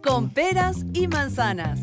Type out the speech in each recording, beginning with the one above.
con peras y manzanas.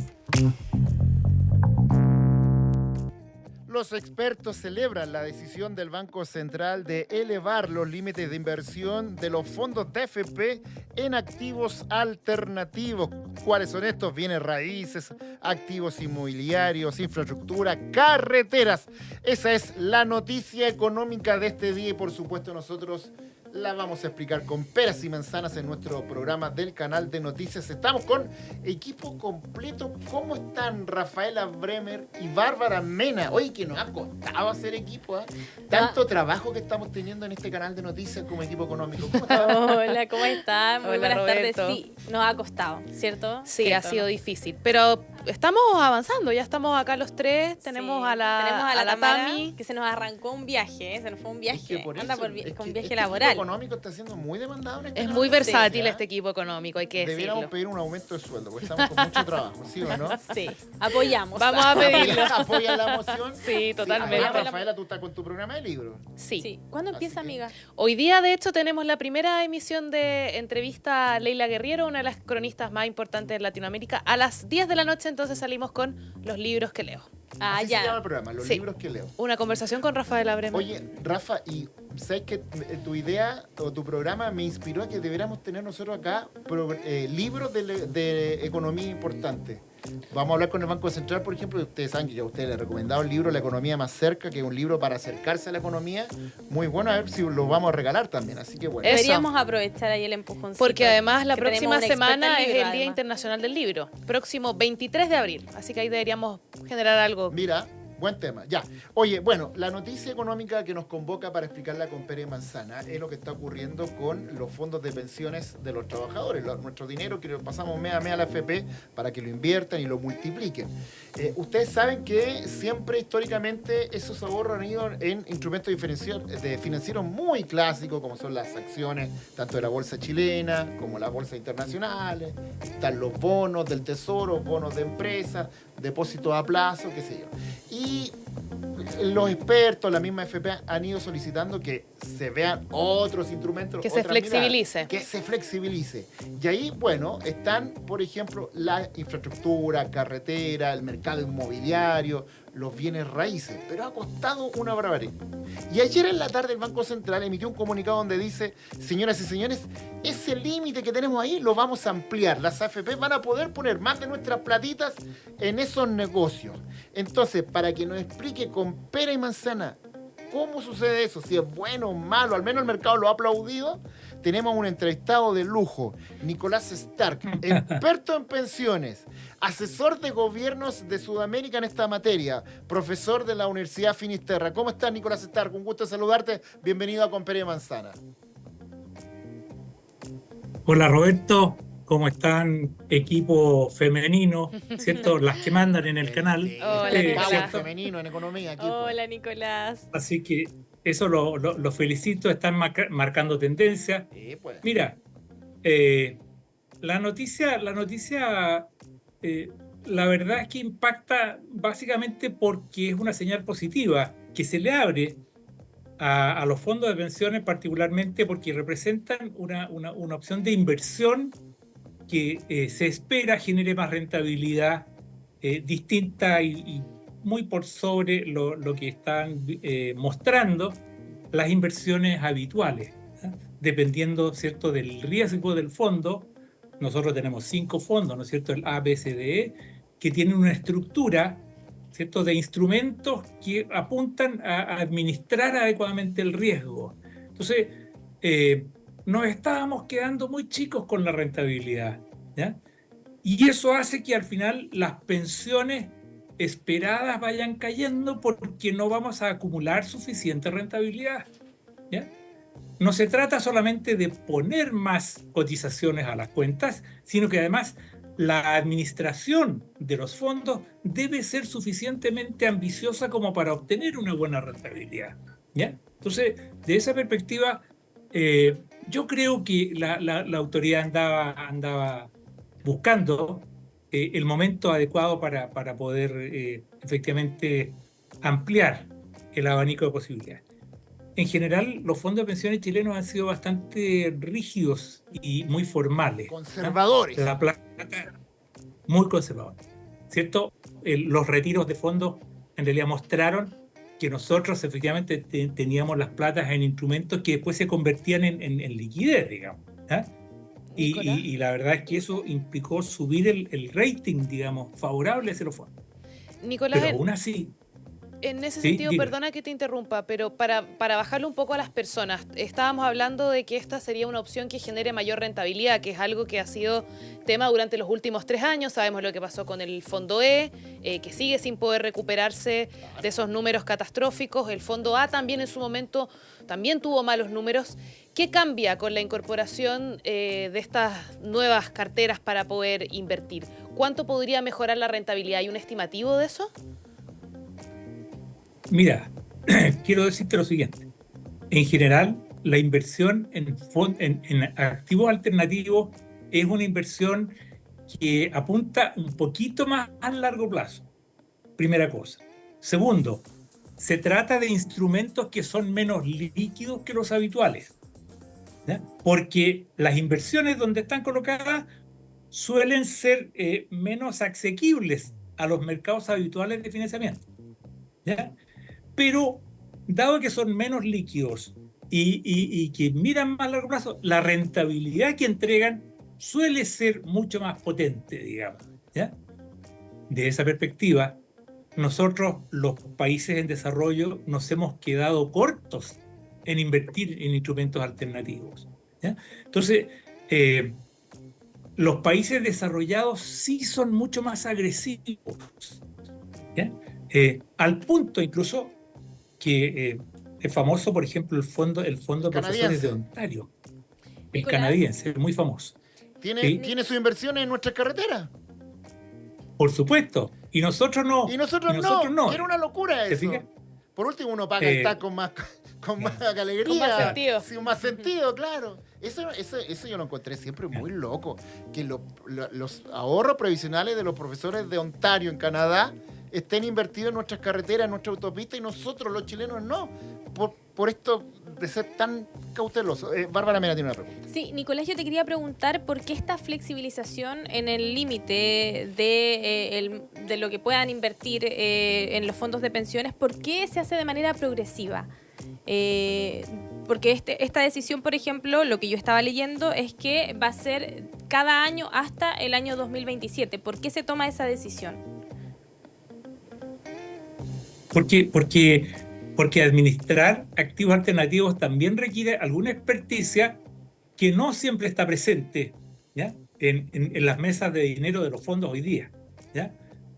Los expertos celebran la decisión del Banco Central de elevar los límites de inversión de los fondos de AFP en activos alternativos. ¿Cuáles son estos? Bienes raíces, activos inmobiliarios, infraestructura, carreteras. Esa es la noticia económica de este día y por supuesto nosotros la vamos a explicar con peras y manzanas en nuestro programa del canal de noticias. Estamos con equipo completo. ¿Cómo están Rafaela Bremer y Bárbara Mena? Oye, que nos ha costado hacer equipo, ¿eh? Tanto trabajo que estamos teniendo en este canal de noticias como equipo económico. ¿Cómo están? Hola, ¿cómo están? Muy buenas Roberto. tardes. Sí, nos ha costado, ¿cierto? Sí, ¿Cierto, ha sido no? difícil, pero estamos avanzando, ya estamos acá los tres, tenemos Sí, a la Tamara, Tami. que se nos arrancó un viaje, se nos fue un viaje, Es que por anda eso, por es con que viaje este laboral. equipo económico está siendo muy demandado en este Es canal muy de noticias, versátil ¿eh? este equipo económico, hay que Deberíamos decirlo. pedir un aumento de sueldo, porque estamos con mucho trabajo, ¿sí o no? Sí, apoyamos. Vamos a pedirlo. ¿Apoya la moción? Sí, totalmente. Además, Rafaela, tú estás con tu programa de libro. Sí. Sí. ¿Cuándo empieza, Así que- amiga? Hoy día, de hecho, tenemos la primera emisión de entrevista a Leila Guerriero, una de las cronistas más importantes de Latinoamérica. A las 10 de la noche, entonces, salimos con los libros que leo. Ah, Así se llama ya. el programa, los Sí. libros que leo. Una conversación con Rafaela Bremer. Oye, Rafa, y sabes que tu idea o tu programa me inspiró a que deberíamos tener nosotros acá libros de economía importantes. Vamos a hablar con el Banco Central, por ejemplo, y ustedes saben que yo a ustedes les he recomendado el libro La economía más cerca, que es un libro para acercarse a la economía. Muy bueno, a ver si lo vamos a regalar también. Así que bueno. Eso. Deberíamos aprovechar ahí el empujoncito. Porque además la que tenemos próxima una experta en semana es libros, el Día además. Internacional del Libro, próximo 23 de abril, así que ahí deberíamos generar algo. Mira, buen tema. Ya. Oye, bueno, la noticia económica que nos convoca para explicarla con Pere Manzana es lo que está ocurriendo con los fondos de pensiones de los trabajadores. Nuestro dinero que lo pasamos mes a mes a la AFP para que lo inviertan y lo multipliquen. Ustedes saben que siempre históricamente esos ahorros han ido en instrumentos financieros muy clásicos, como son las acciones tanto de la bolsa chilena como las bolsas internacionales. Están los bonos del tesoro, bonos de empresas, depósitos a plazo, qué sé yo. Y los expertos, la misma FP, han ido solicitando que se vean otros instrumentos. Que se otras miradas, flexibilice. que se flexibilice. Y ahí, bueno, están, por ejemplo, la infraestructura, carretera, el mercado inmobiliario, los bienes raíces. Pero ha costado una barbaridad. Y ayer en la tarde el Banco Central emitió un comunicado donde dice, señoras y señores, ese límite que tenemos ahí lo vamos a ampliar. Las AFP van a poder poner más de nuestras platitas en esos negocios. Entonces, para que nos explique con pera y manzana cómo sucede eso, si es bueno o malo, al menos el mercado lo ha aplaudido, tenemos un entrevistado de lujo, Nicolás Stark, experto en pensiones, asesor de gobiernos de Sudamérica en esta materia, profesor de la Universidad Finisterra. ¿Cómo estás, Nicolás Stark? Un gusto saludarte. Bienvenido a Con Pera y Manzana. Hola Roberto, ¿cómo están? Equipo femenino, ¿cierto? Las que mandan en el canal. Hola, Power Nicolás. femenino en economía aquí. Hola, Nicolás. Así que eso lo felicito, están marcando tendencia. Sí, pues. Mira, la noticia, la verdad es que impacta básicamente porque es una señal positiva que se le abre a los fondos de pensiones, particularmente porque representan una opción de inversión que se espera genere más rentabilidad distinta y muy por sobre lo que están mostrando las inversiones habituales, ¿eh? Dependiendo, ¿cierto?, del riesgo del fondo. Nosotros tenemos 5 fondos, ¿no es cierto?, el A, B, C, D, E, que tienen una estructura, ¿cierto?, de instrumentos que apuntan a administrar adecuadamente el riesgo. Entonces, nos estábamos quedando muy chicos con la rentabilidad, ¿ya? Y eso hace que al final las pensiones esperadas vayan cayendo porque no vamos a acumular suficiente rentabilidad, ¿ya? No se trata solamente de poner más cotizaciones a las cuentas, sino que además la administración de los fondos debe ser suficientemente ambiciosa como para obtener una buena rentabilidad, ¿ya? Entonces, de esa perspectiva, yo creo que la autoridad andaba buscando el momento adecuado para poder efectivamente ampliar el abanico de posibilidades. En general, los fondos de pensiones chilenos han sido bastante rígidos y muy formales. Conservadores. La plata plata muy conservadora, ¿cierto? Los retiros de fondos en realidad mostraron que nosotros efectivamente teníamos las platas en instrumentos que después se convertían en liquidez, digamos. ¿Ah? Y la verdad es que eso implicó subir el rating, digamos, favorable hacia los fondos. Nicolás, Pero aún así, en ese sí, sentido, dime. perdona que te interrumpa, pero para bajarlo un poco a las personas, estábamos hablando de que esta sería una opción que genere mayor rentabilidad, que es algo que ha sido tema durante los últimos 3 años. Sabemos lo que pasó con el Fondo E, que sigue sin poder recuperarse de esos números catastróficos. El Fondo A también en su momento también tuvo malos números. ¿Qué cambia con la incorporación de estas nuevas carteras para poder invertir? ¿Cuánto podría mejorar la rentabilidad? ¿Hay un estimativo de eso? Mira, quiero decirte lo siguiente. En general, la inversión en activos alternativos es una inversión que apunta un poquito más a largo plazo. Primera cosa. Segundo, se trata de instrumentos que son menos líquidos que los habituales, ¿ya? Porque las inversiones donde están colocadas suelen ser menos asequibles a los mercados habituales de financiamiento, ¿ya? Pero dado que son menos líquidos y que miran más a largo plazo, la rentabilidad que entregan suele ser mucho más potente, digamos, ¿ya? De esa perspectiva, nosotros, los países en desarrollo, nos hemos quedado cortos en invertir en instrumentos alternativos, ¿ya? Entonces, los países desarrollados sí son mucho más agresivos, ¿ya? Al punto incluso que es famoso, por ejemplo, el fondo de profesores de Ontario, el Nicolás, canadiense, es muy famoso. ¿Tiene su inversión en nuestras carreteras? Por supuesto. Y nosotros no. Y nosotros no. Era una locura ¿Te eso. fijas? Por último, uno paga el TAC con más alegría. Con más sentido. Sí, más sentido, claro. Eso yo lo encontré siempre muy loco. Que los ahorros previsionales de los profesores de Ontario en Canadá estén invertidos en nuestras carreteras, en nuestra autopista, y nosotros, los chilenos, no. Por esto de ser tan cauteloso. Bárbara Mena tiene una pregunta. Sí, Nicolás, yo te quería preguntar por qué esta flexibilización en el límite de lo que puedan invertir en los fondos de pensiones, ¿por qué se hace de manera progresiva? Porque esta decisión, por ejemplo, lo que yo estaba leyendo es que va a ser cada año hasta el año 2027. ¿Por qué se toma esa decisión? Porque administrar activos alternativos también requiere alguna experticia que no siempre está presente, ¿ya? En las mesas de dinero de los fondos hoy día, ¿ya?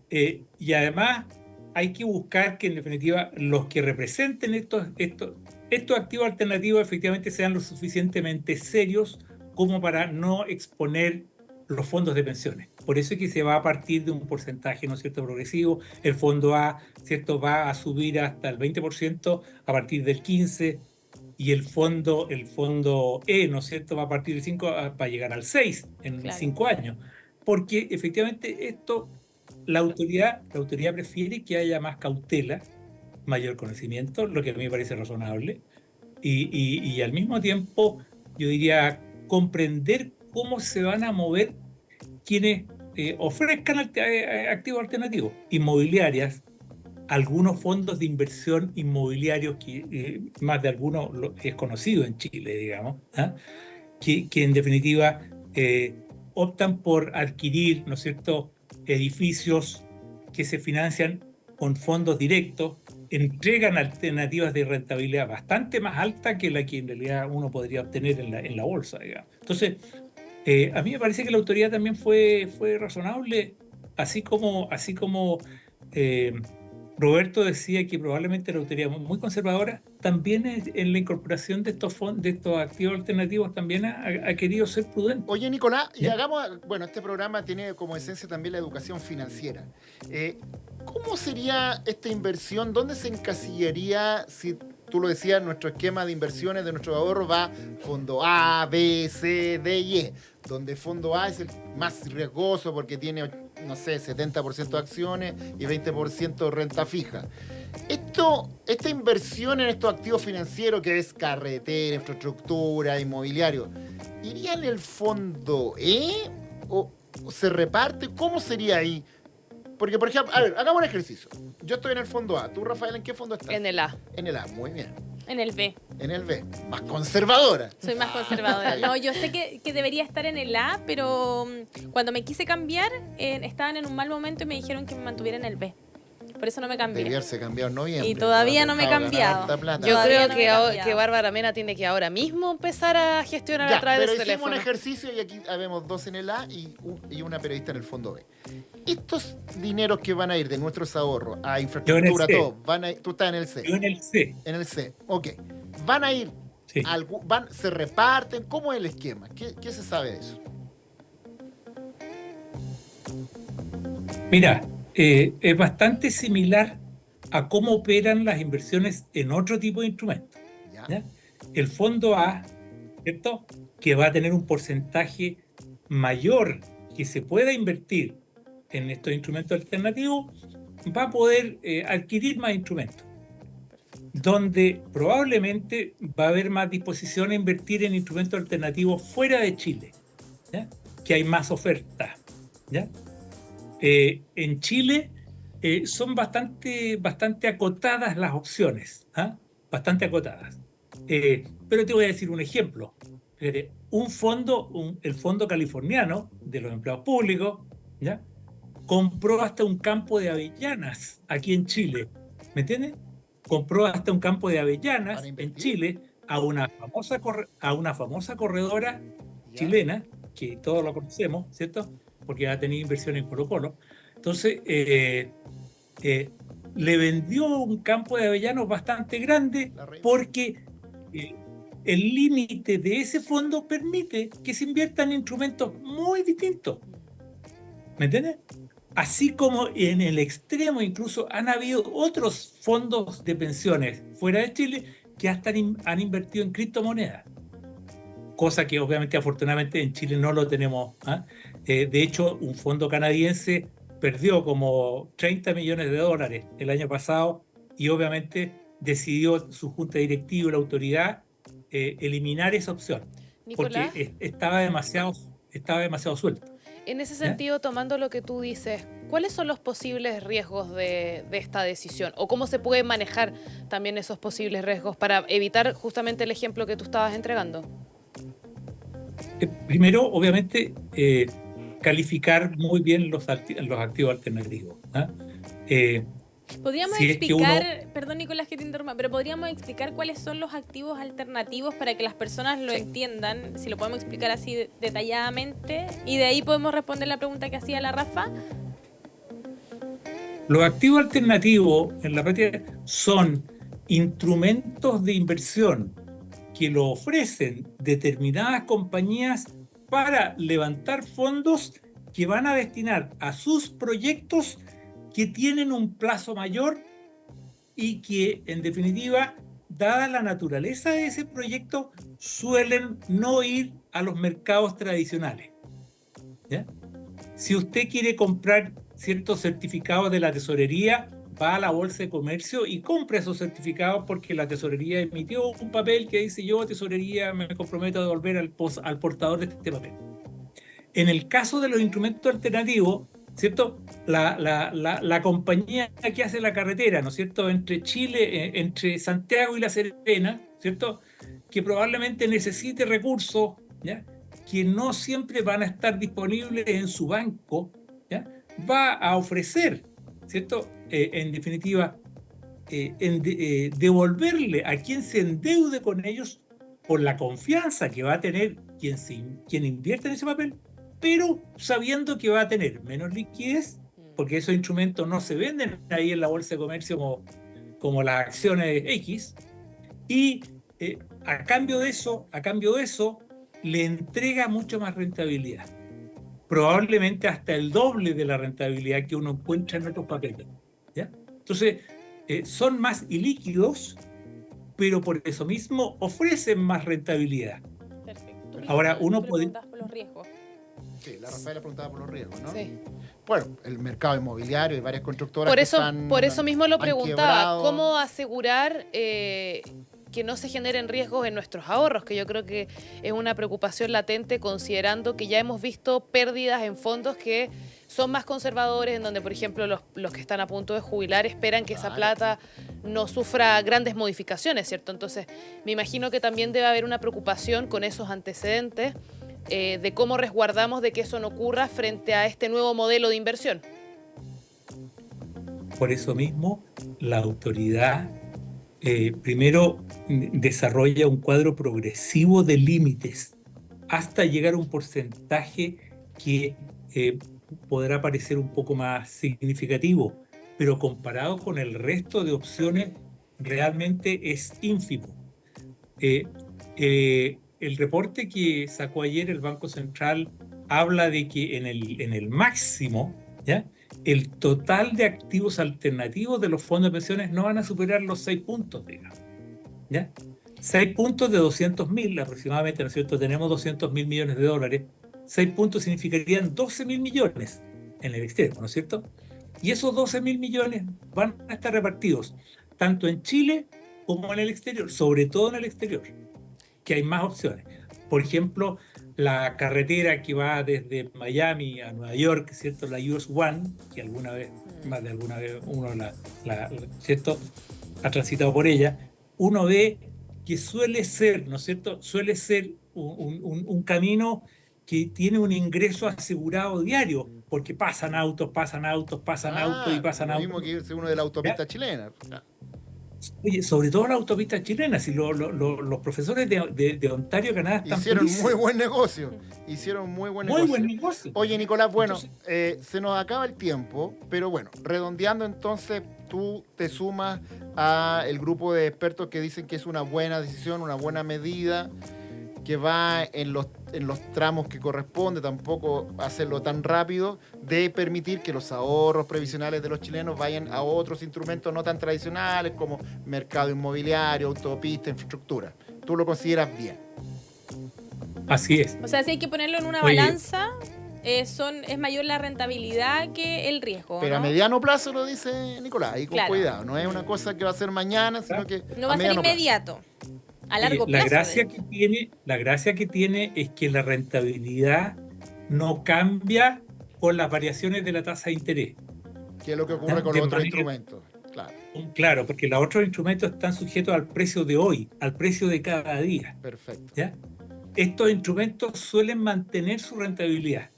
Y además hay que buscar que en definitiva los que representen estos activos alternativos efectivamente sean lo suficientemente serios como para no exponer los fondos de pensiones. Por eso es que se va a partir de un porcentaje, ¿no es cierto?, progresivo. El fondo A, ¿cierto?, va a subir hasta el 20% a partir del 15%, y el fondo E, ¿no es cierto?, va a partir del 5% para llegar al 6% en 5 años. Porque efectivamente esto, la autoridad prefiere que haya más cautela, mayor conocimiento, lo que a mí me parece razonable, y al mismo tiempo, yo diría, comprender cómo se van a mover quienes ofrezcan activos alternativos, inmobiliarias, algunos fondos de inversión inmobiliarios, que más de algunos es conocido en Chile, digamos, ¿ah? que en definitiva optan por adquirir, ¿no es cierto?, edificios que se financian con fondos directos, entregan alternativas de rentabilidad bastante más alta que la que en realidad uno podría obtener en la bolsa, digamos. Entonces, a mí me parece que la autoridad también fue razonable, así como Roberto decía que probablemente la autoridad muy conservadora, también en la incorporación de estos activos alternativos también ha querido ser prudente. Oye, Nicolás, y bueno, este programa tiene como esencia también la educación financiera. ¿Cómo sería esta inversión? ¿Dónde se encasillaría, si tú lo decías, nuestro esquema de inversiones de nuestro ahorro va fondo A, B, C, D y E? Donde fondo A es el más riesgoso porque tiene, no sé, 70% de acciones y 20% renta fija. Esta inversión en estos activos financieros, que es carretera, infraestructura, inmobiliario, ¿iría en el fondo E ¿Se reparte? ¿Cómo sería ahí? Porque, por ejemplo, a ver, hagamos un ejercicio. Yo estoy en el fondo A. ¿Tú, Rafael, en qué fondo estás? En el A. En el A, muy bien. En el B. En el B, más conservadora. Soy más conservadora. No, yo sé que debería estar en el A, pero cuando me quise cambiar, estaban en un mal momento y me dijeron que me mantuviera en el B. Por eso no me cambié. Debía haberse cambiado en noviembre. Y todavía no me he Dejado ganar cambiado. harta plata. Yo Todavía creo no me he cambiado. que Bárbara Mena tiene que ahora mismo empezar a gestionar Ya, a través de pero su hicimos un teléfono. ejercicio y aquí vemos 2 en el A y una periodista en el fondo B. Estos dineros que van a ir de nuestros ahorros a infraestructura, C. todo, van a ir, tú estás en el C. Yo en el C. En el C, ok. Van a ir, Sí. se reparten, ¿cómo es el esquema? ¿Qué se sabe de eso? Mira, es bastante similar a cómo operan las inversiones en otro tipo de instrumentos. ¿Ya? ¿Ya? El fondo A, ¿cierto? Que va a tener un porcentaje mayor que se pueda invertir en estos instrumentos alternativos, va a poder adquirir más instrumentos, donde probablemente va a haber más disposición a invertir en instrumentos alternativos fuera de Chile, ¿ya? Que hay más oferta, ¿ya? En Chile son bastante acotadas las opciones, ¿ah? Bastante acotadas. Pero te voy a decir un ejemplo. Fíjate, el fondo californiano de los empleados públicos, ¿ya? Compró hasta un campo de avellanas aquí en Chile. ¿Me entiendes? Compró hasta un campo de avellanas ¿Para en invertir? Chile a una famosa corredora ¿Ya? chilena, que todos lo conocemos, ¿cierto? Porque ha tenido inversión en Colo-Colo. Entonces, le vendió un campo de avellanos bastante grande La reina. porque el límite de ese fondo permite que se inviertan en instrumentos muy distintos. ¿Me entiendes? Así como en el extremo incluso han habido otros fondos de pensiones fuera de Chile que hasta han invertido en criptomonedas. Cosa que obviamente afortunadamente en Chile no lo tenemos. ¿Ah? De hecho, un fondo canadiense perdió como 30 millones de dólares el año pasado y obviamente decidió su junta directiva y la autoridad eliminar esa opción Nicolás, porque estaba demasiado suelto. en ese sentido, tomando lo que tú dices, ¿cuáles son los posibles riesgos de esta decisión? ¿O cómo se pueden manejar también esos posibles riesgos para evitar justamente el ejemplo que tú estabas entregando? Primero, obviamente, calificar muy bien los activos alternativos. ¿Ah? Podríamos Si es que explicar, perdón Nicolás que te interrumpa, pero podríamos explicar cuáles son los activos alternativos para que las personas lo entiendan, si lo podemos explicar así detalladamente, y de ahí podemos responder la pregunta que hacía la Rafa. Los activos alternativos en la práctica son instrumentos de inversión que lo ofrecen determinadas compañías para levantar fondos que van a destinar a sus proyectos que tienen un plazo mayor y que, en definitiva, dada la naturaleza de ese proyecto, suelen no ir a los mercados tradicionales. ¿Ya? Si usted quiere comprar ciertos certificados de la tesorería, va a la bolsa de comercio y compra esos certificados porque la tesorería emitió un papel que dice: yo, tesorería, me comprometo a devolver al portador de este papel. En el caso de los instrumentos alternativos, ¿cierto? La compañía que hace la carretera, ¿no es cierto?, entre Chile, entre Santiago y La Serena, ¿cierto?, que probablemente necesite recursos, ¿ya?, que no siempre van a estar disponibles en su banco, ¿ya?, va a ofrecer, ¿cierto?, en definitiva, devolverle a quien se endeude con ellos por la confianza que va a tener quien invierte en ese papel, pero sabiendo que va a tener menos liquidez, porque esos instrumentos no se venden ahí en la bolsa de comercio como las acciones X, y a cambio de eso, le entrega mucho más rentabilidad. Probablemente hasta el doble de la rentabilidad que uno encuentra en otros papeles. ¿Ya? Entonces, son más ilíquidos, pero por eso mismo ofrecen más rentabilidad. Perfecto. Ahora, uno Tú puede... preguntabas por los riesgos. Sí, la Rafaela preguntaba por los riesgos, ¿no? Sí. Bueno, el mercado inmobiliario y varias constructoras Por que eso, están, por eso mismo lo han preguntaba, quebrado. ¿cómo asegurar que no se generen riesgos en nuestros ahorros, que yo creo que es una preocupación latente considerando que ya hemos visto pérdidas en fondos que son más conservadores, en donde, por ejemplo, los que están a punto de jubilar esperan que esa plata no sufra grandes modificaciones, ¿cierto? Entonces, me imagino que también debe haber una preocupación con esos antecedentes de cómo resguardamos de que eso no ocurra frente a este nuevo modelo de inversión. Por eso mismo, la autoridad primero desarrolla un cuadro progresivo de límites hasta llegar a un porcentaje que podrá parecer un poco más significativo, pero comparado con el resto de opciones realmente es ínfimo. El reporte que sacó ayer el Banco Central habla de que en el máximo, ¿ya?, el total de activos alternativos de los fondos de pensiones no van a superar los 6 puntos, digamos, ¿ya? 6 puntos de 200.000 aproximadamente, ¿no es cierto? Tenemos 200.000 millones de dólares. 6 puntos significarían 12.000 millones en el exterior, ¿no es cierto? Y esos 12.000 millones van a estar repartidos tanto en Chile como en el exterior, sobre todo en el exterior, que hay más opciones. Por ejemplo, la carretera que va desde Miami a Nueva York, ¿cierto? La US One, que alguna vez, más de alguna vez uno ¿cierto?, ha transitado por ella, uno ve que suele ser, ¿no es cierto?, suele ser un camino que tiene un ingreso asegurado diario, porque pasan autos y pasan autos. Lo mismo que irse uno de la autopista chilena. Oye, sobre todo la autopista chilena, si los profesores de Ontario, Canadá, están hicieron felices. muy buen negocio. Muy buen negocio. Oye, Nicolás, bueno, se nos acaba el tiempo, pero bueno, redondeando entonces, tú te sumas al grupo de expertos que dicen que es una buena decisión, una buena medida, que va en los tramos que corresponde, tampoco hacerlo tan rápido, de permitir que los ahorros previsionales de los chilenos vayan a otros instrumentos no tan tradicionales como mercado inmobiliario, autopista, infraestructura. ¿Tú lo consideras bien? Así es. O sea, si hay que ponerlo en una balanza, es mayor la rentabilidad que el riesgo, pero ¿no? a mediano plazo, lo dice Nicolás, y con Claro. cuidado. No es una cosa que va a ser mañana, sino que No va a ser inmediato. A largo plazo. La gracia que tiene es que la rentabilidad no cambia con las variaciones de la tasa de interés. Que es lo que ocurre con los otros instrumentos. Claro, porque los otros instrumentos están sujetos al precio de hoy, al precio de cada día. Perfecto. ¿Ya? Estos instrumentos suelen mantener su rentabilidad.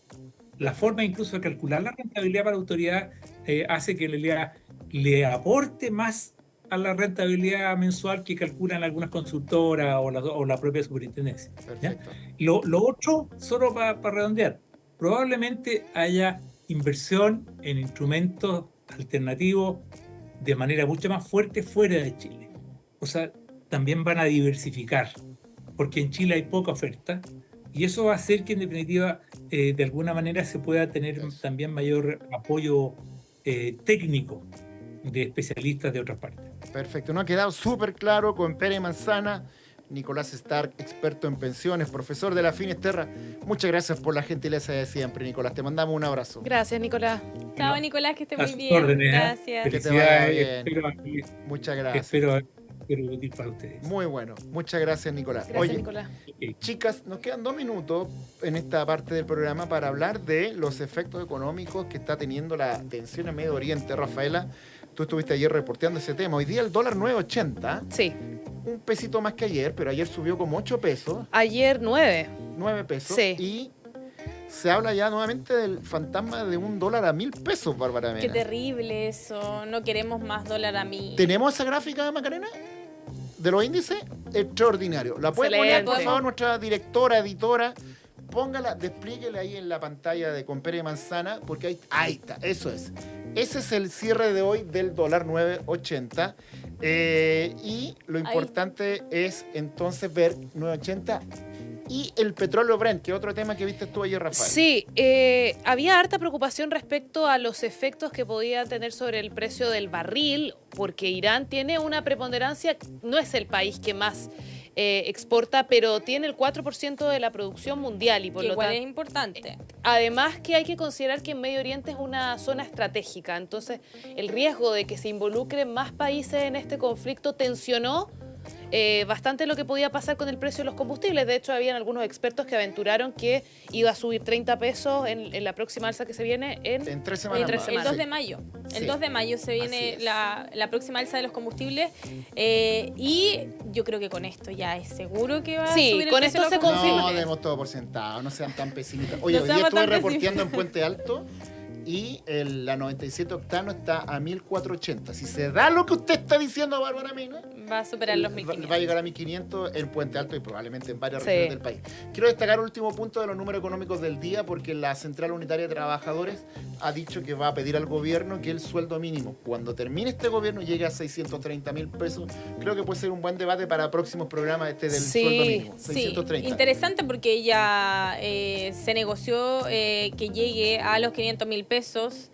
La forma incluso de calcular la rentabilidad para la autoridad hace que le aporte más a la rentabilidad mensual que calculan algunas consultoras o la propia superintendencia. Perfecto. Lo otro, solo para redondear, probablemente haya inversión en instrumentos alternativos de manera mucho más fuerte fuera de Chile. O sea, también van a diversificar, porque en Chile hay poca oferta, y eso va a hacer que en definitiva de alguna manera se pueda tener también mayor apoyo técnico de especialistas de otras partes. Perfecto, nos ha quedado súper claro con Pera y Manzana. Nicolás Stark, experto en pensiones, profesor de la Finisterra. Muchas gracias por la gentileza de siempre, Nicolás. Te mandamos un abrazo. Gracias, Nicolás. Chao, Nicolás, que esté muy bien. Órdenes, Gracias. Que te vaya Felicidades, bien. Muchas gracias. Espero útil para ustedes. Muy bueno. Muchas gracias, Nicolás. Gracias, Oye, Nicolás. chicas, nos quedan 2 minutos en esta parte del programa para hablar de los efectos económicos que está teniendo la tensión en Medio Oriente. Rafaela, tú estuviste ayer reporteando ese tema. Hoy día el dólar 9.80. Sí. Un pesito más que ayer, pero ayer subió como 8 pesos. Ayer 9. 9 pesos. Sí. Y se habla ya nuevamente del fantasma de $1 a 1.000 pesos, Bárbara Mena. Qué terrible eso. No queremos más dólar a mí. ¿Tenemos esa gráfica, Macarena? De los índices, extraordinario. ¿La puede poner, por favor, nuestra directora, editora? Póngala, desplíguela ahí en la pantalla de con Pera y Manzana, porque ahí está, eso es. Ese es el cierre de hoy del dólar 9.80. Y lo importante es entonces ver 9.80 y el petróleo Brent, que es otro tema que viste tú ayer, Rafael. Sí, había harta preocupación respecto a los efectos que podía tener sobre el precio del barril, porque Irán tiene una preponderancia, no es el país que más exporta, pero tiene el 4% de la producción mundial y por que lo igual tanto es importante. Además que hay que considerar que en Medio Oriente es una zona estratégica, entonces el riesgo de que se involucren más países en este conflicto tensionó bastante lo que podía pasar con el precio de los combustibles. De hecho, habían algunos expertos que aventuraron que iba a subir 30 pesos en la próxima alza que se viene En 3 semanas más. El 2 Sí. de mayo. El Sí. 2 de mayo se Así viene es. la próxima alza de los combustibles y yo creo que con esto ya es seguro que va Sí, a subir el con precio esto de se los confirma. No, combustibles. demos todo por sentado, no sean tan pesimistas. Oye, No hoy día seamos estuve tan reporteando en Puente Alto y la 97 octano está a 1480. Si se da lo que usted está diciendo, Bárbara Mena, Va a superar los va 1500. a llegar a 1500 en Puente Alto y probablemente en varias Sí. regiones del país. Quiero destacar un último punto de los números económicos del día porque la Central Unitaria de Trabajadores ha dicho que va a pedir al gobierno que el sueldo mínimo, cuando termine este gobierno, llegue a 630.000 pesos. Creo que puede ser un buen debate para próximos programas del Sí, sueldo mínimo. Sí, 630. interesante porque ya se negoció que llegue a los 500.000 pesos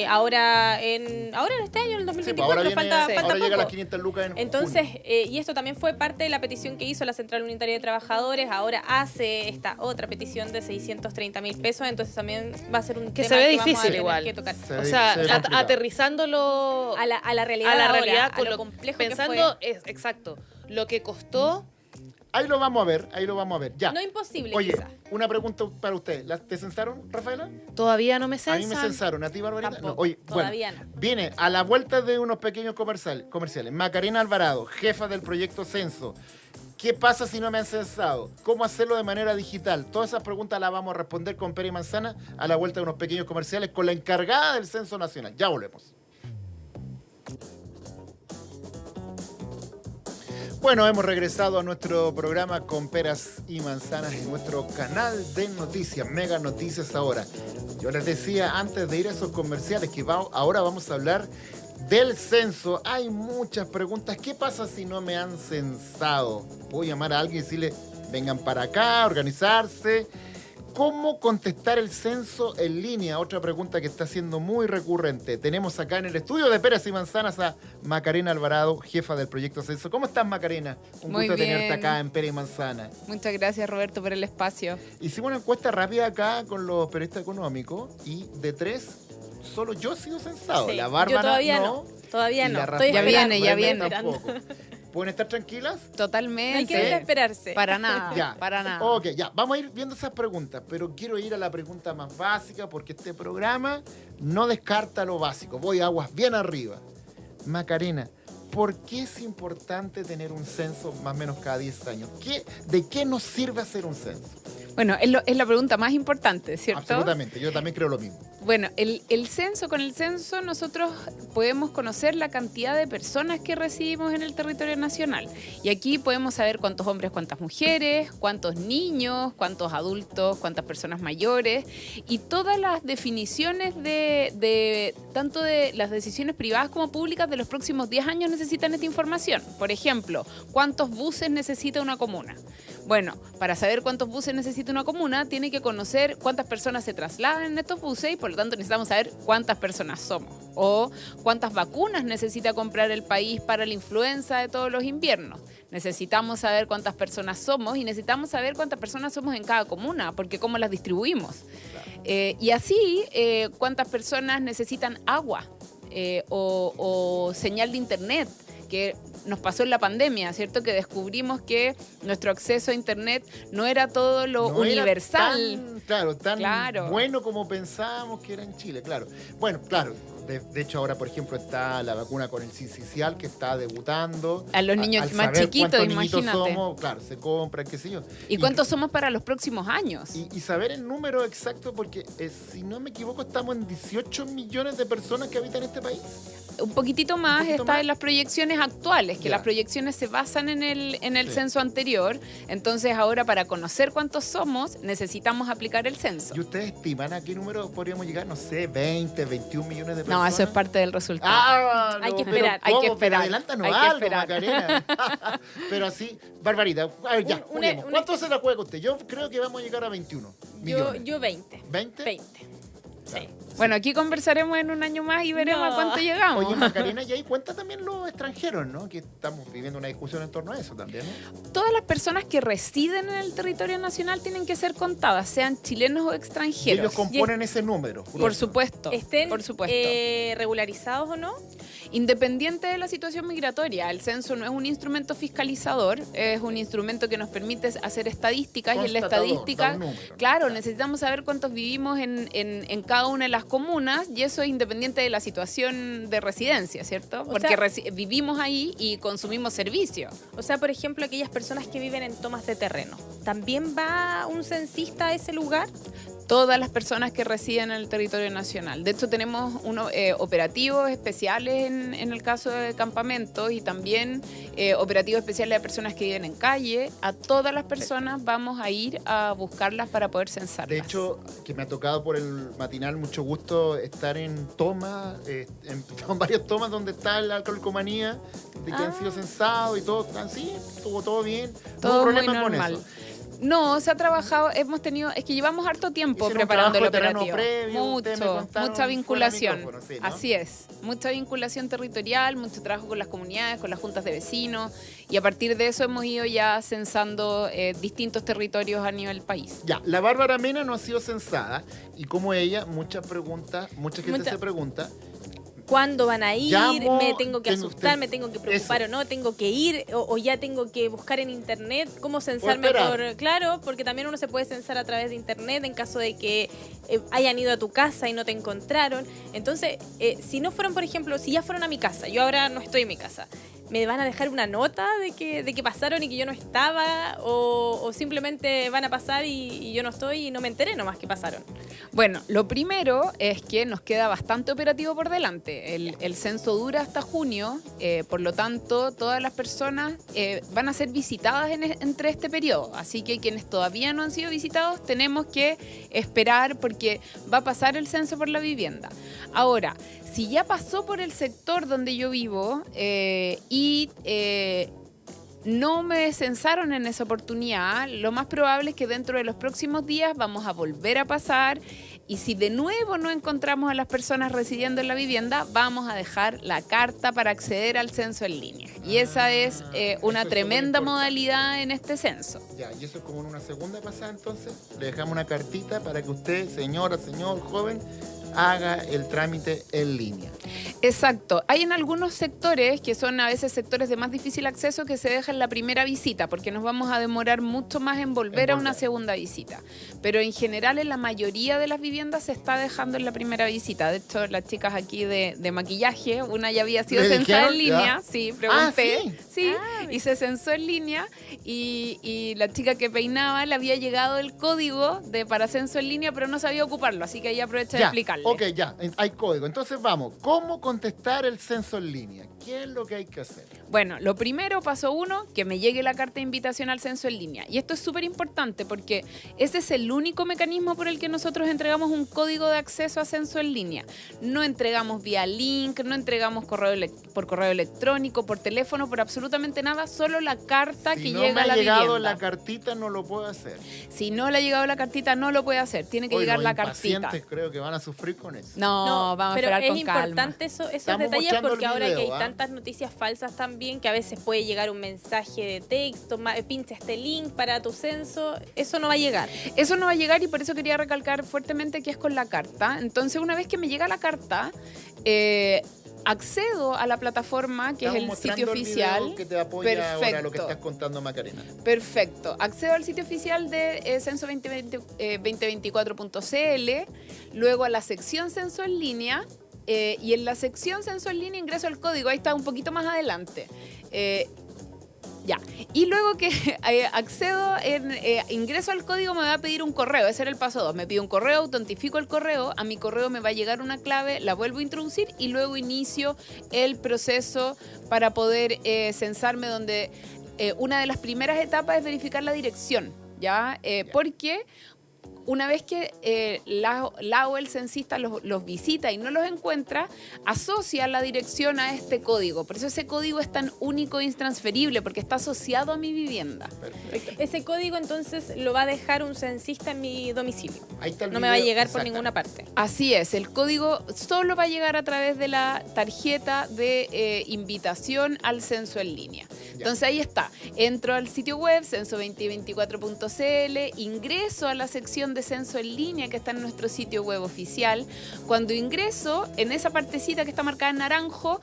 ahora en este año, en el Sí, 2024, pues ahora, falta ahora llega a las poco. 500 lucas en Entonces, junio. y esto también fue parte de la petición que hizo la Central Unitaria de Trabajadores, ahora hace esta otra petición de 630.000 pesos, entonces también va a ser un Que tema se ve que vamos a difícil tener igual. que tocar. Se O ve- sea, se ve complicado. aterrizándolo A la realidad, a la ahora, realidad a con lo lo complejo que pensando, fue. exacto, lo que costó. Ahí lo vamos a ver, ahí lo vamos a ver. Ya. No imposible, Oye, quizás. una pregunta para usted. ¿Te censaron, Rafaela? Todavía no me A censan. mí me censaron, ¿a ti, Barbarita? Tampoco, Oye, todavía bueno, no. viene a la vuelta de unos pequeños comerciales. Macarena Alvarado, jefa del proyecto Censo. ¿Qué pasa si no me han censado? ¿Cómo hacerlo de manera digital? Todas esas preguntas las vamos a responder con Pere Manzana a la vuelta de unos pequeños comerciales con la encargada del Censo Nacional. Ya volvemos. Bueno, hemos regresado a nuestro programa con peras y manzanas en nuestro canal de noticias, Mega Noticias Ahora. Yo les decía antes de ir a esos comerciales que ahora vamos a hablar del censo. Hay muchas preguntas. ¿Qué pasa si no me han censado? Puedo llamar a alguien y decirle, vengan para acá, organizarse. ¿Cómo contestar el censo en línea? Otra pregunta que está siendo muy recurrente. Tenemos acá en el estudio de Peras y Manzanas a Macarena Alvarado, jefa del proyecto Censo. ¿Cómo estás, Macarena? Un Muy gusto tenerte bien. acá en Peras y Manzanas. Muchas gracias, Roberto, por el espacio. Hicimos una encuesta rápida acá con los periodistas económicos y de 3, solo yo he sido censado. Sí, La yo Bárbara todavía no. Todavía y no. la Estoy Rafaela viene, ya Brenda viene. tampoco. ¿Pueden estar tranquilas? No hay Totalmente. que desesperarse. Para nada, Ya. para nada. Ok, ya, vamos a ir viendo esas preguntas, pero quiero ir a la pregunta más básica porque este programa no descarta lo básico. Voy a aguas bien arriba. Macarena, ¿por qué es importante tener un censo más o menos cada 10 años? ¿De qué nos sirve hacer un censo? Bueno, es la pregunta más importante, ¿cierto? Absolutamente, yo también creo lo mismo. Bueno, con el censo nosotros podemos conocer la cantidad de personas que recibimos en el territorio nacional. Y aquí podemos saber cuántos hombres, cuántas mujeres, cuántos niños, cuántos adultos, cuántas personas mayores y todas las definiciones de tanto de las decisiones privadas como públicas de los próximos 10 años necesitan esta información. Por ejemplo, ¿cuántos buses necesita una comuna? Bueno, para saber cuántos buses necesita una comuna, tiene que conocer cuántas personas se trasladan en estos buses y por lo tanto necesitamos saber cuántas personas somos. O cuántas vacunas necesita comprar el país para la influenza de todos los inviernos. Necesitamos saber cuántas personas somos y necesitamos saber cuántas personas somos en cada comuna, porque cómo las distribuimos. Y así, cuántas personas necesitan agua o señal de internet, que nos pasó en la pandemia, ¿cierto? Que descubrimos que nuestro acceso a internet no era todo lo No era universal. tan Claro. bueno como pensábamos que era en Chile, claro. Bueno, claro, de hecho ahora, por ejemplo, está la vacuna con el sincicial que está debutando. A los niños Al más saber chiquitos, cuántos niñitos imagínate. somos, claro, se compra, qué sé yo. ¿Y cuántos somos para los próximos años? Y saber el número exacto, porque si no me equivoco, estamos en 18 millones de personas que habitan este país. Un poquitito más poquito está más. en las proyecciones actuales, que Ya. las proyecciones se basan en el Sí. censo anterior. Entonces ahora para conocer cuántos somos necesitamos aplicar el censo. ¿Y ustedes estiman a qué número podríamos llegar? No sé, 20, 21 millones de personas. No, eso es parte del resultado. Ah, Hay no, que pero esperar. ¿cómo? Hay que Pero esperar. adelántanos Hay que algo, esperar. Macarena. Pero así, Barbarita, a ver, ya, Un- juguemos. un- ¿Cuánto se la juega usted? Yo creo que vamos a llegar a 21 millones. Yo 20. ¿20? 20. Sí. Bueno, aquí conversaremos en un año más y veremos a cuánto llegamos. Oye, Macarena, y ahí cuenta también los extranjeros, ¿no? Que estamos viviendo una discusión en torno a eso también, ¿no? Todas las personas que residen en el territorio nacional tienen que ser contadas, sean chilenos o Y extranjeros. ellos componen ese número. Por supuesto. Estén por supuesto. regularizados o no. Independiente de la situación migratoria, el censo no es un instrumento fiscalizador, es un instrumento que nos permite hacer estadísticas y en la Constatador, estadística, da un número, claro, necesitamos saber cuántos vivimos en cada una de las comunas y eso es independiente de la situación de residencia, ¿cierto? Porque sea, vivimos ahí y consumimos servicios. O sea, por ejemplo, aquellas personas que viven en tomas de terreno. ¿También va un censista a ese lugar? Todas las personas que residen en el territorio nacional. De hecho, tenemos operativos especiales en el caso de campamentos y también operativos especiales de personas que viven en calle. A todas las personas vamos a ir a buscarlas para poder censarlas. De hecho, que me ha tocado por el matinal mucho gusto estar en tomas, en varias tomas donde está la calcomanía de que han sido censados y todo, así, estuvo todo bien. No Todo hubo muy problema con normal. eso. No, se ha trabajado, es que llevamos harto tiempo Hicieron un preparando el trabajo de terreno operativo. previo, ustedes me contaron Mucha fuera de vinculación. micrófono, sí, ¿no? Así es, mucha vinculación territorial, mucho trabajo con las comunidades, con las juntas de vecinos y a partir de eso hemos ido ya censando distintos territorios a nivel país. Ya, la Bárbara Mena no ha sido censada y como ella, mucha gente se pregunta. ¿Cuándo van a ir? Llamo, ¿Me tengo que tengo asustar? usted- ¿Me tengo que preocupar eso. o no? ¿Tengo que ir? ¿O ya tengo que buscar en internet? ¿Cómo censarme esperar. Claro, porque también uno se puede censar a través de internet en caso de que hayan ido a tu casa y no te encontraron. Entonces, si no fueron, por ejemplo, si ya fueron a mi casa, yo ahora no estoy en mi casa, ¿me van a dejar una nota de que pasaron y que yo no estaba? ¿O simplemente van a pasar y yo no estoy y no me enteré nomás que pasaron? Bueno, lo primero es que nos queda bastante operativo por delante. El censo dura hasta junio, por lo tanto, todas las personas van a ser visitadas entre este periodo. Así que quienes todavía no han sido visitados tenemos que esperar porque va a pasar el censo por la vivienda. Ahora, si ya pasó por el sector donde yo vivo y no me censaron en esa oportunidad, lo más probable es que dentro de los próximos días vamos a volver a pasar y si de nuevo no encontramos a las personas residiendo en la vivienda, vamos a dejar la carta para acceder al censo en línea. Y esa es una eso es tremenda superimportante. modalidad en este censo. Ya, y eso es como en una segunda pasada entonces. Le dejamos una cartita para que usted, señora, señor, joven, haga el trámite en línea. Exacto. Hay en algunos sectores, que son a veces sectores de más difícil acceso, que se dejan la primera visita, porque nos vamos a demorar mucho más en volver a una segunda visita. Pero en general, en la mayoría de las viviendas se está dejando en la primera visita. De hecho, las chicas aquí de maquillaje, una ya había sido ¿Le censada en dijeron? línea. Ya. Sí, pregunté. Ah, sí, y se censó en línea. Y la chica que peinaba le había llegado el código para censo en línea, pero no sabía ocuparlo. Así que ahí aprovecha de Ya, explicarle. ok, ya, hay código. Entonces vamos, ¿cómo contestar el censo en línea? ¿Qué es lo que hay que hacer? Bueno, lo primero, paso 1, que me llegue la carta de invitación al censo en línea. Y esto es súper importante porque ese es el único mecanismo por el que nosotros entregamos un código de acceso a censo en línea. No entregamos vía link, no entregamos por correo electrónico, por teléfono, por absolutamente nada, solo la carta Si que no llega me a ha la llegado vivienda. la cartita, no lo puedo hacer. Si no le ha llegado la cartita, no lo puede hacer. Tiene que Hoy llegar los la cartita. impacientes creo que van a sufrir con eso. No, vamos a pero esperar es con calma. importante esos Estamos detalles mostrando porque el ahora video, que hay ¿ah? tantas noticias falsas también, que a veces puede llegar un mensaje de texto, pincha este link para tu censo, eso no va a llegar. Eso no va a llegar y por eso quería recalcar fuertemente que es con la carta. Entonces, una vez que me llega la carta, accedo a la plataforma que Estamos es el mostrando sitio el oficial. video que te apoya ahora lo que Perfecto. estás contando, Macarena. Perfecto. Accedo al sitio oficial de Censo 2024.cl, luego a la sección Censo en línea, y en la sección Censo en línea ingreso el código, ahí está un poquito más adelante. Ya. Y luego que accedo, ingreso al código, me va a pedir un correo. Ese era el paso 2. Me pide un correo, autentifico el correo. A mi correo me va a llegar una clave, la vuelvo a introducir y luego inicio el proceso para poder censarme, donde una de las primeras etapas es verificar la dirección. ¿Ya? Porque una vez que la o el censista los visita y no los encuentra, asocia la dirección a este código. Por eso ese código es tan único e intransferible, porque está asociado a mi vivienda. Perfecto. Ese código entonces lo va a dejar un censista en mi domicilio. Ahí está el No me va a video, llegar por exacto. ninguna parte. Así es, el código solo va a llegar a través de la tarjeta de invitación al censo en línea. Entonces ahí está, entro al sitio web censo2024.cl, ingreso a la sección de censo en línea que está en nuestro sitio web oficial. Cuando ingreso, en esa partecita que está marcada en naranjo,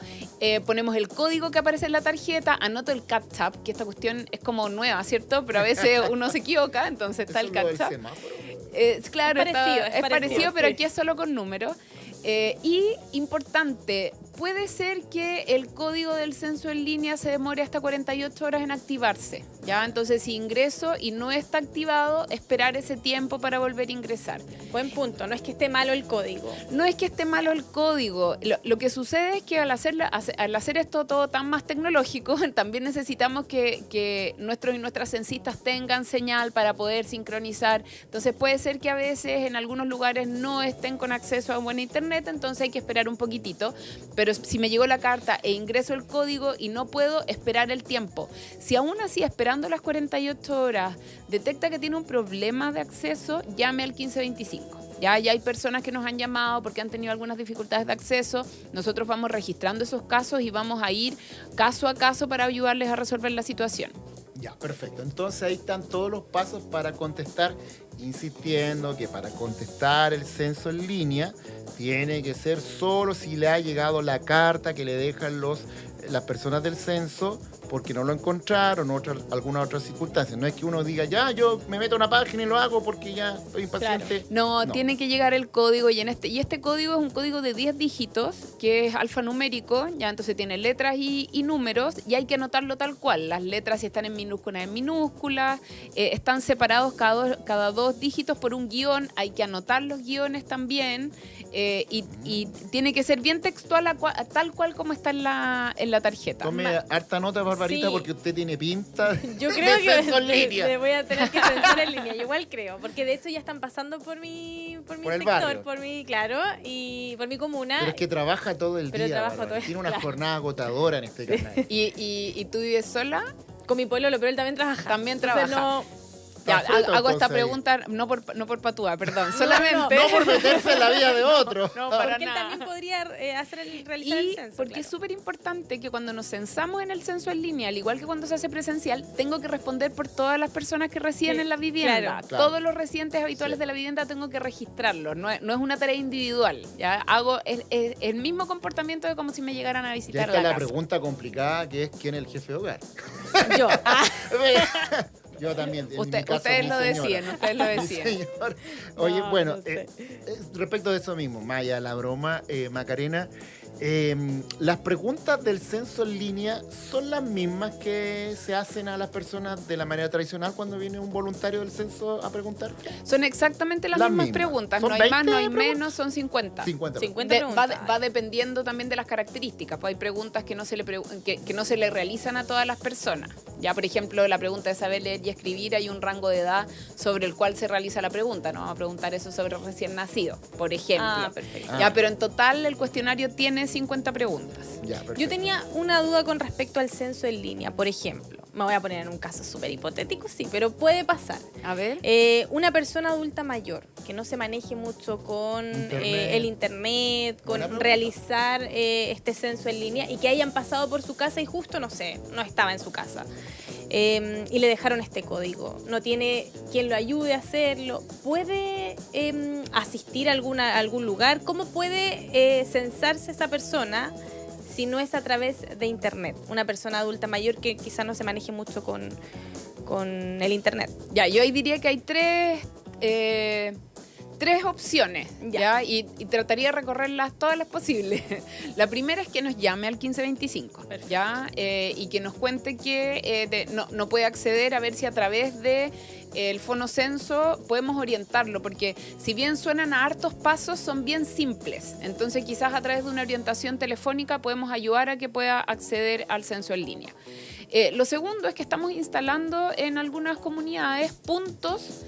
ponemos el código que aparece en la tarjeta, anoto el CAPTCHA, que esta cuestión es como nueva, ¿cierto? Pero a veces uno se equivoca, entonces está Eso el es lo del CAPTCHA. semáforo. Claro, Es parecido, es parecido, pero sí. aquí es solo con números. Y importante, puede ser que el código del censo en línea se demore hasta 48 horas en activarse, ¿ya? Entonces, si ingreso y no está activado, esperar ese tiempo para volver a ingresar. Buen punto, no es que esté malo el código. No es que esté malo el código, lo que sucede es que al hacer esto todo tan más tecnológico, también necesitamos que nuestros y nuestras censistas tengan señal para poder sincronizar. Entonces puede ser que a veces en algunos lugares no estén con acceso a buena internet, entonces hay que esperar un poquitito. Pero si me llegó la carta e ingreso el código y no puedo, esperar el tiempo. Si aún así, esperando las 48 horas, detecta que tiene un problema de acceso, llame al 1525. Ya hay personas que nos han llamado porque han tenido algunas dificultades de acceso. Nosotros vamos registrando esos casos y vamos a ir caso a caso para ayudarles a resolver la situación. Ya, perfecto. Entonces ahí están todos los pasos para contestar, insistiendo que para contestar el censo en línea tiene que ser solo si le ha llegado la carta que le dejan las personas del censo porque no lo encontraron o alguna otra circunstancia. No es que uno diga, ya, yo me meto a una página y lo hago porque ya estoy impaciente. No, tiene que llegar el código y este código es un código de 10 dígitos que es alfanumérico, ya entonces tiene letras y números y hay que anotarlo tal cual. Las letras si están en minúsculas, están separados cada dos dígitos por un guión, hay que anotar los guiones también y tiene que ser bien textual tal cual como está en la tarjeta. Tome harta nota, Barbarita, Sí. porque usted tiene pinta Yo creo de que censo en línea. le voy a tener que censar en línea. Yo igual creo, porque de hecho ya están pasando por mi Por el sector, barrio. por mi, claro, y por mi comuna. Pero es que trabaja todo el Pero día, trabajo Bárbara. todo el- Tiene una claro. jornada agotadora en este canal. ¿Y tú vives sola? Con mi pueblo, pero él también trabaja. También Entonces, trabaja. no- Ya, Está frito, hago esta entonces, ahí. pregunta no por patúa, perdón, solamente. No por meterse en la vida de otro. No, para porque él nada. también podría realizar el Y censo. porque claro. es súper importante que cuando nos censamos en el censo en línea, al igual que cuando se hace presencial, tengo que responder por todas las personas que residen Sí, en la vivienda. claro. Claro. Todos los residentes habituales Sí. de la vivienda tengo que registrarlos. No es una tarea individual. Ya hago el mismo comportamiento de como si me llegaran a Ya visitar está a la la casa. pregunta complicada, que es quién es el jefe de hogar. Yo. Yo también. en mi caso, Ustedes mi lo señora. decían, ustedes lo Mi decían. señor. Oye, No, bueno, no sé. respecto de eso mismo, Maya, la broma, Macarena, las preguntas del censo en línea son las mismas que se hacen a las personas de la manera tradicional cuando viene un voluntario del censo a preguntar. Son exactamente las Las mismas mismas. preguntas. ¿Son No hay más, 20 no hay preguntas? menos, son 50. 50. 50 Va, preguntas. va dependiendo también de las características. Pues hay preguntas que no se le realizan a todas las personas. Ya, por ejemplo, la pregunta de saber leer y escribir, hay un rango de edad sobre el cual se realiza la pregunta. No vamos a preguntar eso sobre recién nacido, por ejemplo. Ah, perfecto. Ya, pero en total el cuestionario tiene 50 preguntas. Ya, perfecto. Yo tenía una duda con respecto al censo en línea. Por ejemplo, me voy a poner en un caso súper hipotético, sí, pero puede pasar. A ver. Una persona adulta mayor que no se maneje mucho con Internet. el internet, con Buena pregunta. realizar este censo en línea y que hayan pasado por su casa y justo, no sé, no estaba en su casa. Y le dejaron este código. No tiene quien lo ayude a hacerlo. ¿Puede asistir a algún lugar? ¿Cómo puede censarse esa persona si no es a través de internet? Una persona adulta mayor que quizás no se maneje mucho con el internet. Ya, yo ahí diría que hay tres opciones, ¿ya? Y trataría de recorrerlas todas las posibles. La primera es que nos llame al 1525, ¿ya? Y que nos cuente que no puede acceder, a ver si a través de el fonocenso podemos orientarlo, porque si bien suenan a hartos pasos, son bien simples. Entonces quizás a través de una orientación telefónica podemos ayudar a que pueda acceder al censo en línea. Lo segundo es que estamos instalando en algunas comunidades puntos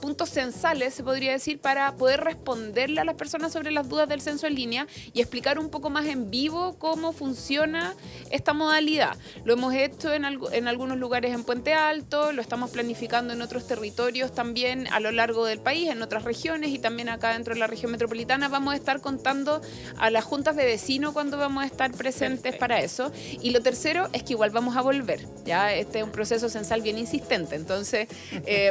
puntos censales, se podría decir, para poder responderle a las personas sobre las dudas del censo en línea y explicar un poco más en vivo cómo funciona esta modalidad. Lo hemos hecho en algunos lugares en Puente Alto, lo estamos planificando en otros territorios también a lo largo del país, en otras regiones y también acá dentro de la región metropolitana. Vamos a estar contando a las juntas de vecinos cuando vamos a estar presentes para eso. Y lo tercero es que igual vamos a volver. Ya este es un proceso censal bien insistente. Entonces,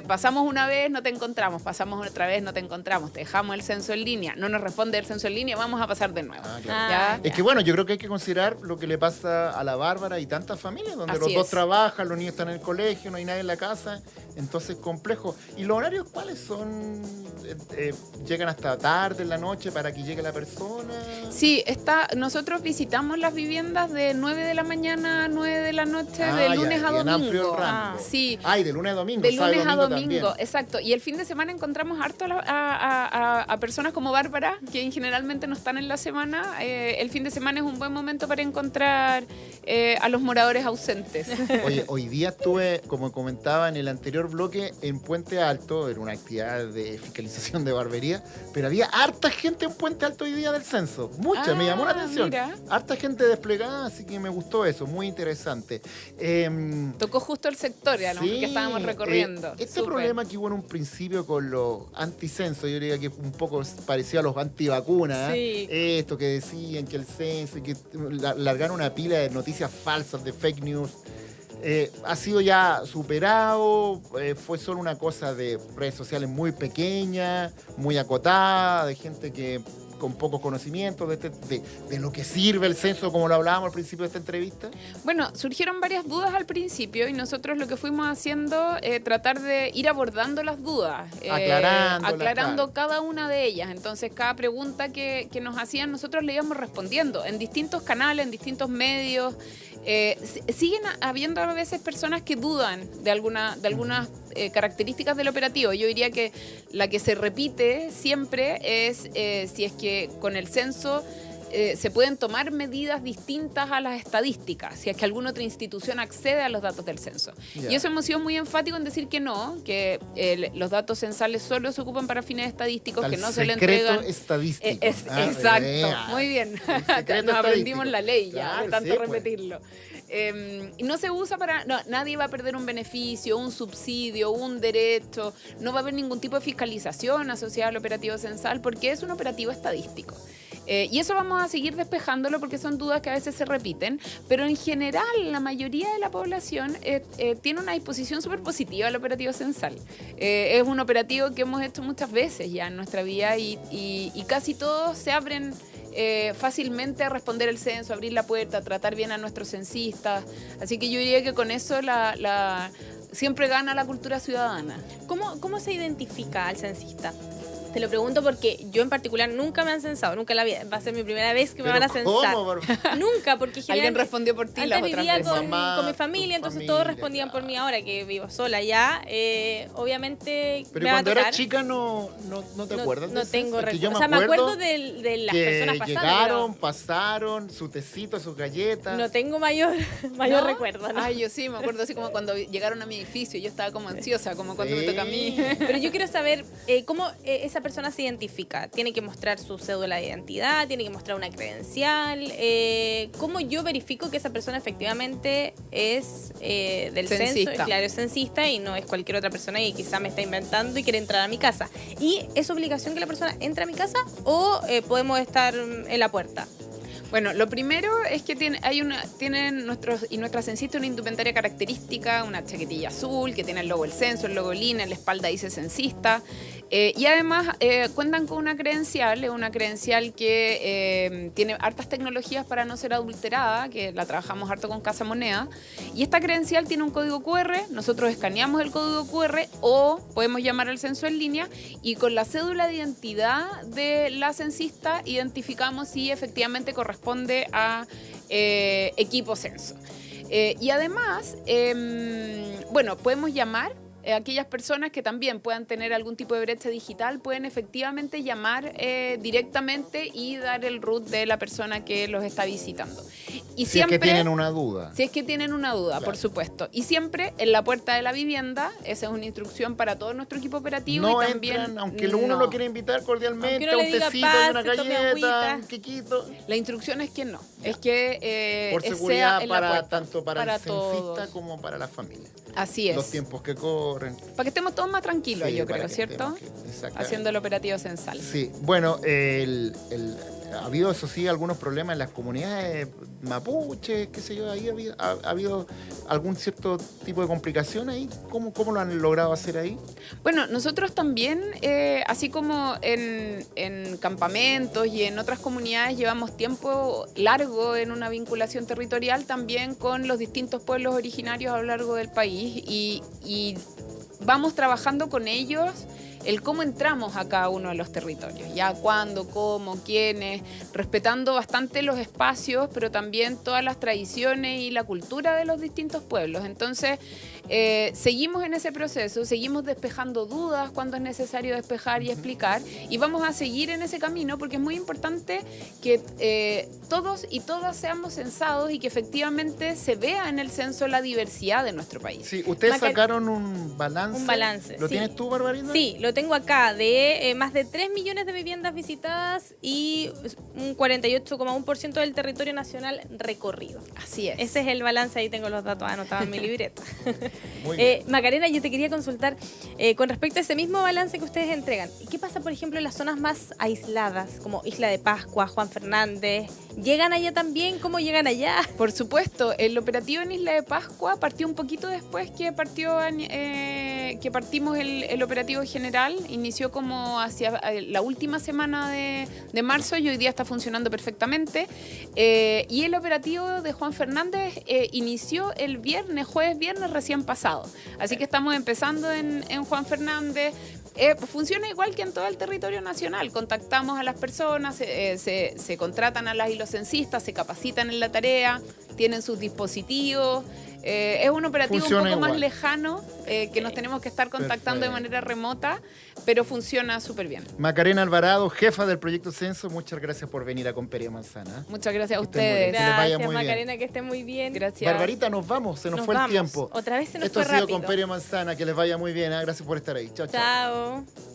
pasamos una vez, no te encontramos, pasamos otra vez, no te encontramos, te dejamos el censo en línea, no nos responde el censo en línea, vamos a pasar de nuevo. Claro. ¿Ya? Es que bueno, yo creo que hay que considerar lo que le pasa a la Bárbara y tantas familias, donde Así los dos es. trabajan, los niños están en el colegio, no hay nadie en la casa, entonces complejo. ¿Y los horarios cuáles son? ¿Llegan hasta tarde en la noche para que llegue la persona? Sí, nosotros visitamos las viviendas de 9 de la mañana a 9 de la noche, de lunes a bien amplio el domingo. rango. Sí. Ay, de lunes a domingo. De sábado y lunes a domingo, también. exacto. Y el fin de semana encontramos harto a personas como Bárbara, que generalmente no están en la semana. El fin de semana es un buen momento para encontrar a los moradores ausentes. Oye, hoy día estuve, como comentaba en el anterior bloque, en Puente Alto, en una actividad de fiscalización de barbería, pero había harta gente en Puente Alto hoy día del censo. Mucha, me llamó la atención. Mira. Harta gente desplegada, así que me gustó eso, muy interesante. Tocó justo el sector ya, ¿no? Sí, que estábamos recorriendo. Este Súper. problema que hubo en un principio con los anticensos, yo diría que un poco parecido a los antivacunas, Sí. esto que decían que el censo, y que largaron una pila de noticias falsas, de fake news, ha sido ya superado, fue solo una cosa de redes sociales muy pequeña, muy acotada, de gente que con pocos conocimientos de lo que sirve el censo, como lo hablábamos al principio de esta entrevista. Bueno, surgieron varias dudas al principio y nosotros lo que fuimos haciendo tratar de ir abordando las dudas, aclarando cada una de ellas. Entonces, cada pregunta que nos hacían, nosotros le íbamos respondiendo en distintos canales, en distintos medios. Siguen habiendo a veces personas que dudan de algunas características del operativo. Yo diría que la que se repite siempre es si es que con el censo se pueden tomar medidas distintas a las estadísticas, si es que alguna otra institución accede a los datos del censo. Ya. Y eso hemos sido muy enfáticos en decir que no, que los datos censales solo se ocupan para fines estadísticos, que no se le entregan. Estadístico. Exacto, muy bien. Nos aprendimos la ley ya, Claro, de tanto sí, pues. repetirlo. Y no se usa nadie va a perder un beneficio, un subsidio, un derecho, no va a haber ningún tipo de fiscalización asociada al operativo censal porque es un operativo estadístico. Y eso vamos a seguir despejándolo porque son dudas que a veces se repiten, pero en general la mayoría de la población tiene una disposición súper positiva al operativo censal. Es un operativo que hemos hecho muchas veces ya en nuestra vida y casi todos se abren fácilmente a responder el censo, abrir la puerta, tratar bien a nuestros censistas. Así que yo diría que con eso siempre gana la cultura ciudadana. ¿Cómo se identifica al censista? Te lo pregunto porque yo en particular nunca me han censado, nunca en la vida. Va a ser mi primera vez que me van a censar. Nunca, porque Alguien generalmente respondió por ti las antes otras vivía veces. con mi familia, entonces familia, todos respondían claro. por mí. Ahora que vivo sola ya, obviamente Pero me va a cuando tocar. eras chica no te acuerdas No del tengo censo? Es que yo recuerdo. O sea, me acuerdo de las que personas pasando. llegaron, pero pasaron, su tecito, sus galletas. no tengo mayor ¿No? recuerdo. ¿no? Ay, yo sí, me acuerdo así como cuando llegaron a mi edificio, yo estaba como ansiosa, como cuando me Sí. toca a mí. Pero yo quiero saber cómo esa persona se identifica. Tiene que mostrar su cédula de identidad, tiene que mostrar una credencial. ¿Cómo yo verifico que esa persona efectivamente es del Censista. censo? Claro, es censista y no es cualquier otra persona y quizá me está inventando y quiere entrar a mi casa. ¿Y es obligación que la persona entre a mi casa o podemos estar en la puerta? Bueno, lo primero es que tienen nuestras censistas una indumentaria característica, una chaquetilla azul que tiene el logo del censo, el logo del INE, en la espalda dice censista. Y además cuentan con una credencial que tiene hartas tecnologías para no ser adulterada, que la trabajamos harto con Casa Moneda. Y esta credencial tiene un código QR, nosotros escaneamos el código QR o podemos llamar al censo en línea y con la cédula de identidad de la censista identificamos si efectivamente corresponde a equipo censo. Y además, podemos llamar aquellas personas que también puedan tener algún tipo de brecha digital pueden efectivamente llamar directamente y dar el root de la persona que los está visitando. Y Si es que tienen una duda. Si es que tienen una duda, Claro. por supuesto. Y siempre en la puerta de la vivienda, esa es una instrucción para todo nuestro equipo operativo. No y también, entran, aunque uno lo quiera invitar cordialmente, Aunque uno a le un diga tecito y una pase, tome galleta, agüita. un quiquito. La instrucción es que no. Es que Por sea seguridad en la para puerta, tanto para el censista todos. como para la familia. Así es. Los tiempos que corren. Para que estemos todos más tranquilos, Sí, yo para creo, que ¿cierto? estemos exactamente. Haciendo el operativo censal. Sí, bueno, ha habido, eso sí, algunos problemas en las comunidades mapuches, qué sé yo, ahí ha habido algún cierto tipo de complicación ahí. ¿Cómo lo han logrado hacer ahí? Bueno, nosotros también, así como en campamentos y en otras comunidades llevamos tiempo largo en una vinculación territorial también con los distintos pueblos originarios a lo largo del país y vamos trabajando con ellos el cómo entramos a cada uno de los territorios, ya cuándo, cómo, quiénes, respetando bastante los espacios, pero también todas las tradiciones y la cultura de los distintos pueblos. Entonces, seguimos en ese proceso, seguimos despejando dudas cuando es necesario despejar y explicar, y vamos a seguir en ese camino porque es muy importante que todos y todas seamos censados y que efectivamente se vea en el censo la diversidad de nuestro país. Sí, ustedes Maca- sacaron un balance. Un balance, ¿Lo sí. tienes tú, Barbarita? Sí, lo tengo acá, de más de 3 millones de viviendas visitadas y un 48,1% del territorio nacional recorrido. Así es. Ese es el balance, ahí tengo los datos anotados en mi libreta. Muy bien. Macarena, yo te quería consultar con respecto a ese mismo balance que ustedes entregan. ¿Qué pasa, por ejemplo, en las zonas más aisladas, como Isla de Pascua, Juan Fernández? ¿Llegan allá también? ¿Cómo llegan allá? Por supuesto, el operativo en Isla de Pascua partió un poquito después que partimos el operativo general. Inició como hacia la última semana de marzo y hoy día está funcionando perfectamente. Y el operativo de Juan Fernández inició el jueves viernes recién pasado. Así que estamos empezando en Juan Fernández. Funciona igual que en todo el territorio nacional. Contactamos a las personas, se contratan a las y los censistas, se capacitan en la tarea, tienen sus dispositivos. Es un operativo Funciona un poco más igual. lejano, que nos tenemos que estar contactando de Perfecto. manera remota, pero funciona súper bien. Macarena Alvarado, jefa del proyecto Censo, muchas gracias por venir a Comperia Manzana. Muchas gracias a Que estén muy bien. ustedes. Que les vaya Gracias, muy bien. Macarena, que esté muy bien. Gracias. Barbarita, nos vamos, se nos fue vamos. el tiempo. Otra vez se nos Esto fue ha sido rápido. Comperia Manzana, que les vaya muy bien. Gracias por estar ahí. Chao, chao. Chao.